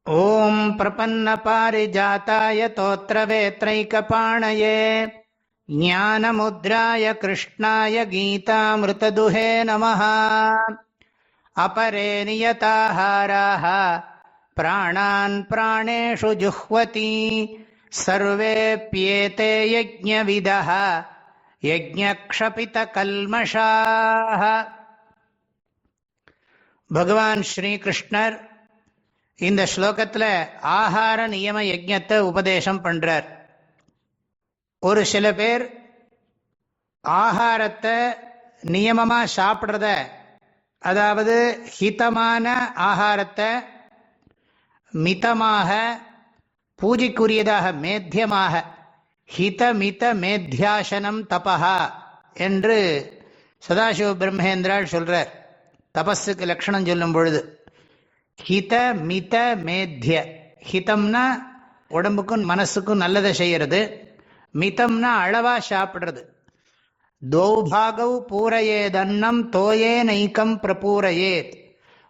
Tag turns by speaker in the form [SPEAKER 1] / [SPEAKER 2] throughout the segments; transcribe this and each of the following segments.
[SPEAKER 1] ஓம் பிரபன்ன பாரிஜாதாய தோத்ரவேத்ரைகபாணயே ஞானமுத்ராய கிருஷ்ணாய கீதாமிருததுஹே நமः. அபரே நியதாஹாராः பிராணான் பிராணேஷு ஜுஹ்வதி சர்வேப்யேதே யஜ்ஞவிதः யஜ்ஞக்ஷபிதகல்மஷாः. பகவான் ஸ்ரீகிருஷ்ணர் இந்த ஸ்லோகத்தில் ஆகார நியம யஜ்ஞத்தை உபதேசம் பண்றார். ஒரு சில பேர் ஆகாரத்தை நியமமாக சாப்பிட்றத, அதாவது ஹிதமான ஆகாரத்தை மிதமாக பூஜைக்குரியதாக மேத்தியமாக ஹிதமித மேத்தியாசனம் தபஹா என்று சதாசிவ பிரம்மேந்திரால் சொல்றார். தபஸுக்கு லட்சணம் சொல்லும் பொழுது ஹித மித மேத்திய, ஹிதம்னா உடம்புக்கும் மனசுக்கும் நல்லதை செய்யறது, மிதம்னா அளவா சாப்பிட்றது. தௌபாகவ் பூரையேதன்னம் தோயே நைக்கம் பிரபூரையேத்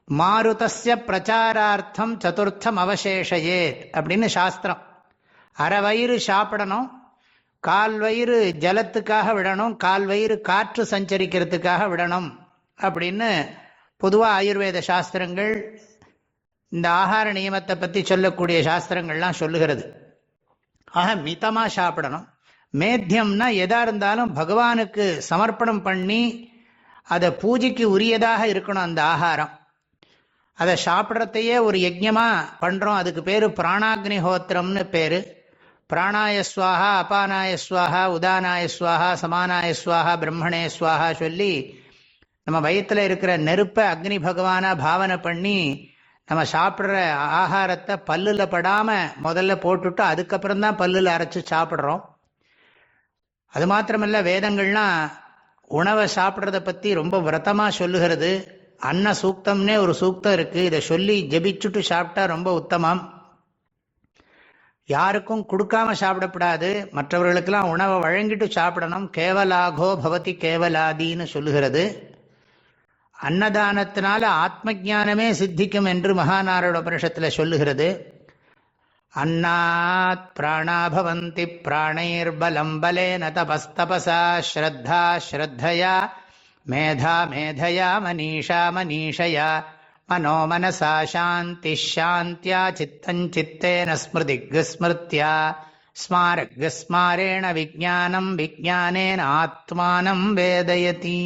[SPEAKER 1] மாருதஸ்ய பிரச்சாரார்த்தம் சதுர்த்தம் அவசேஷயேத் அப்படின்னு சாஸ்திரம். அரை வயிறு சாப்பிடணும், கால் வயிறு ஜலத்துக்காக விடணும், கால் வயிறு காற்று சஞ்சரிக்கிறதுக்காக விடணும் அப்படின்னு பொதுவாக ஆயுர்வேத சாஸ்திரங்கள் இந்த ஆகார நியமத்தை பற்றி சொல்லக்கூடிய சாஸ்திரங்கள்லாம் சொல்லுகிறது. ஆக மிதமாக சாப்பிடணும். மேத்தியம்னா எதா இருந்தாலும் பகவானுக்கு சமர்ப்பணம் பண்ணி அதை பூஜைக்கு உரியதாக இருக்கணும் அந்த ஆகாரம். அதை சாப்பிட்றதையே ஒரு யஜ்ஞமாக பண்ணுறோம். அதுக்கு பேர் பிராணாக்னிஹோத்திரம்னு பேர். பிராணாயஸ்வாஹா, அபானாயஸ்வாஹா, உதானாயஸ்வாஹா, சமானாயஸ்வாஹா, பிரம்மணே ஸ்வாஹா சொல்லி நம்ம வயிற்றில் இருக்கிற நெருப்பை அக்னி பகவானா பாவனை பண்ணி நம்ம சாப்பிட்ற ஆகாரத்தை பல்லில் படாமல் முதல்ல போட்டுட்டு அதுக்கப்புறம் தான் பல்லில் அரைச்சி சாப்பிட்றோம். அது மாத்திரமல்ல, வேதங்கள்லாம் உணவை சாப்பிட்றத பற்றி ரொம்ப விரதமாக சொல்லுகிறது. அன்ன சூக்தம்னே ஒரு சூக்தம் இருக்குது. இதை சொல்லி ஜபிச்சுட்டு சாப்பிட்டா ரொம்ப உத்தமம். யாருக்கும் கொடுக்காம சாப்பிடப்படாது, மற்றவர்களுக்கெல்லாம் உணவை வழங்கிட்டு சாப்பிடணும். கேவலாகோ பவதி கேவலாதின்னு சொல்லுகிறது. அன்னதானத்தினால ஆத்ம ஞானமே சித்திக்கும் என்று மகாநாராயண உபனிஷத்தில் சொல்லுகிறது. அன்னாத் பிராணாபவந்தி பிராணைர்பலம் பலேன தபஸ்தபசா ஸ்ரத்தா ஸ்ரத்தயா மேதா மேதயா மனீஷா மனீஷயா மனோ மனசா சாந்தி சாந்தியா சித்தஞ்சித்தேன ஸ்மிருதிக் ஸ்மிருத்யா ஸ்மாரக் ஸ்மாரேண விஜானம் விஜானேன ஆத்மானம் வேதயதி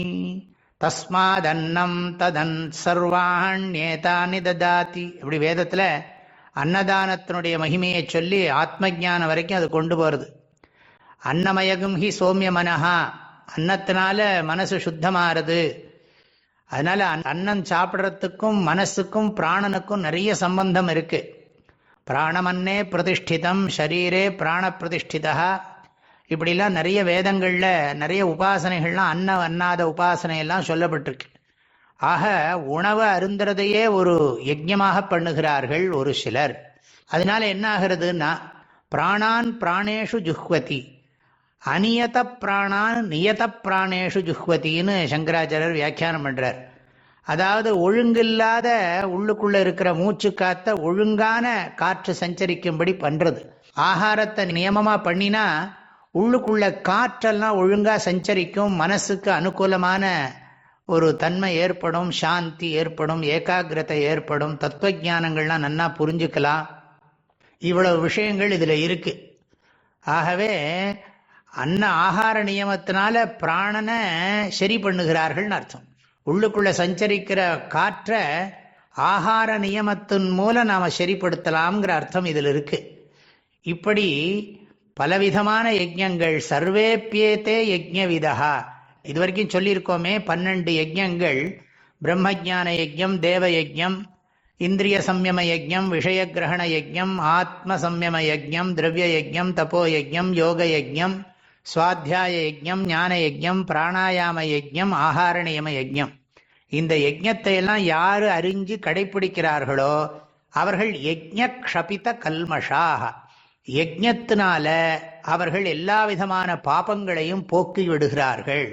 [SPEAKER 1] தஸ்மாதன்னம் ததன் சர்வாண்யேதானி ததாதி. இப்படி வேதத்தில் அன்னதானத்தினுடைய மகிமையை சொல்லி ஆத்ம ஞானம் வரைக்கும் அது கொண்டு போகிறது. அன்னமயகும் ஹி சோமிய மனஹா, அன்னத்தினால மனசு சுத்தமாகிறது. அதனால அன்னம் சாப்பிட்றதுக்கும் மனசுக்கும் பிராணனுக்கும் நிறைய சம்பந்தம் இருக்கு. பிராணமன்னே பிரதிஷ்டிதம் ஷரீரே பிராண பிரதிஷ்டிதா. இப்படிலாம் நிறைய வேதங்களில் நிறைய உபாசனைகள்லாம் அன்னாத உபாசனையெல்லாம் சொல்லப்பட்டிருக்கு. ஆக உணவை அருந்துறதையே ஒரு யஜ்ஞமாக பண்ணுகிறார்கள் ஒரு சிலர். அதனால என்ன ஆகிறதுனா, பிராணான் பிராணேஷு ஜுஹ்வதி, அநியத பிராணான் நியத பிராணேஷு ஜுஹ்வதின்னு சங்கராச்சாரியர் வியாக்கியானம் பண்றார். அதாவது ஒழுங்கில்லாத உள்ளுக்குள்ள இருக்கிற மூச்சு காத்த ஒழுங்கான காற்று சஞ்சரிக்கும்படி பண்றது. ஆகாரத்தை நியமமா பண்ணினா உள்ளுக்குள்ள காற்றெல்லாம் ஒழுங்காக சஞ்சரிக்கும், மனசுக்கு அனுகூலமான ஒரு தன்மை ஏற்படும், சாந்தி ஏற்படும், ஏகாகிரதை ஏற்படும், தத்துவ ஞானங்கள்லாம் நன்னா புரிஞ்சுக்கலாம். இவ்வளவு விஷயங்கள் இதில் இருக்கு. ஆகவே ஆகார நியமத்தினால பிராணனை சரி பண்ணுகிறார்கள்னு அர்த்தம். உள்ளுக்குள்ள சஞ்சரிக்கிற காற்றை ஆகார நியமத்தின் மூலம் நாம் சரிப்படுத்தலாம்ங்கிற அர்த்தம் இதில் இருக்கு. இப்படி பலவிதமான யஜ்ஞங்கள், சர்வேப்பியேதே யஜ்ஞவிதா. இதுவரைக்கும் சொல்லியிருக்கோமே 12 யஜ்ஞங்கள். பிரம்மஜான யஜ்ஞம், தேவ யஜ்ஞம், இந்திரிய சம்யம யஜ்ஞம், விஷய கிரகண யஜ்ஞம், ஆத்ம சம்யம யஜ்ஞம், திரவிய யஜ்ஞம், தபோ யஜ்ஞம், யோக யஜ்ஞம், சுவாத்தியாய யஜ்ஞம், ஞான யஜ்ஞம், பிராணாயாம யஜ்ஞம், ஆகார நியம யஜ்ஞம். இந்த யஜ்ஞத்தை எல்லாம் யாரு அறிஞ்சு கடைப்பிடிக்கிறார்களோ அவர்கள் யஜ்ஞ க்ஷபித கல்மஷாக, யஜ்ஞத்தினால அவர்கள் எல்லா விதமான பாபங்களையும் போக்கி விடுகிறார்கள்.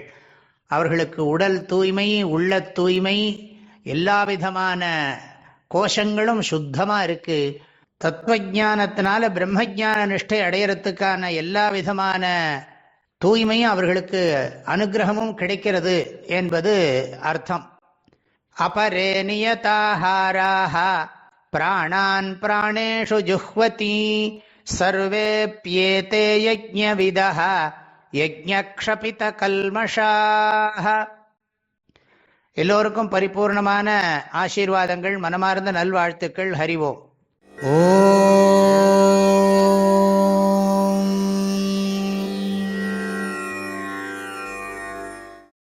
[SPEAKER 1] அவர்களுக்கு உடல் தூய்மை, உள்ள தூய்மை, எல்லா விதமான கோஷங்களும் சுத்தமாக இருக்கு. தத்துவஜானத்தினால பிரம்மஜான நிஷ்டை அடையறதுக்கான எல்லா விதமான தூய்மையும் அவர்களுக்கு அனுகிரகமும் கிடைக்கிறது என்பது அர்த்தம். அபரே நியதாஹாராஹ பிராணான் பிராணேஷு ஜுஹ்வதி சர்வேப்யேதே யஜ்ஞவிதஹ யஜ்ஞக்ஷபித கல்மஷாஹ. எல்லோருக்கும் பரிபூர்ணமான ஆசீர்வாதங்கள், மனமார்ந்த நல்வாழ்த்துக்கள். ஹரிவோம். ஓ